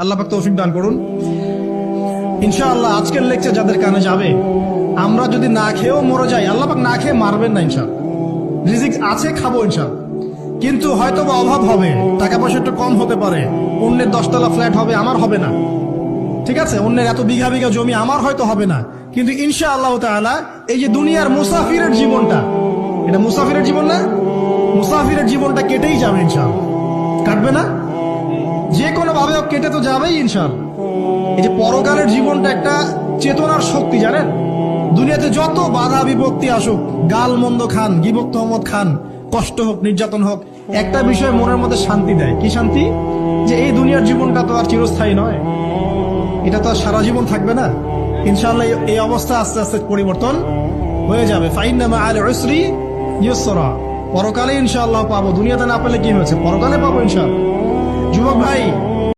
আল্লাহ পাক তৌফিক দান করুন। ইনশাআল্লাহ আজকের লেকচার যাদের কানে যাবে, আমরা যদি না খেয়েও মরে যাই, আল্লাহ পাক না খেয়ে মারবেন না ইনশাআল্লাহ। রিজিক আছে, খাবো ইনশাআল্লাহ। কিন্তু হয়তো বা অভাব হবে, টাকা পয়সা একটু কম হতে পারে, অন্যের 10 তলা ফ্ল্যাট হবে, আমার হবে না, ঠিক আছে, অন্যের এত বিঘা বিঘা জমি আমার হয়তো হবে না, কিন্তু ইনশাআল্লাহ তাআলা এই যে দুনিয়ার মুসাফিরের জীবনটা, এটা মুসাফিরের জীবন না, মুসাফিরের জীবনটা কেটেই যাবে ইনশাআল্লাহ। কাটবে না? যে কোনো ভাবে কেটে তো যাবেই ইনশাআল্লাহ। এই যে পরকালের জীবনটা একটা চেতনার শক্তি, জানেন, দুনিয়াতে যত বাধা বিপত্তি আসুক, গাল মন্দ খান, গীবত তহমত খান, কষ্ট হোক, নির্যাতন হোক, একটা বিষয় মনের মধ্যে শান্তি দেয়। কি শান্তি? যে এই দুনিয়ার জীবনটা তো আর চিরস্থায়ী নয়, এটা তো আর সারা জীবন থাকবে না। ইনশাআল্লাহ এই অবস্থা আস্তে আস্তে পরিবর্তন হয়ে যাবে। ফাইন্না মাআল উসরি ইউসরা, পরকালে ইনশাআল্লাহ পাবো, দুনিয়াতে না পেলে কি হয়েছে, পরকালে পাবো ইনশাআল্লাহ। যুবক ভাই,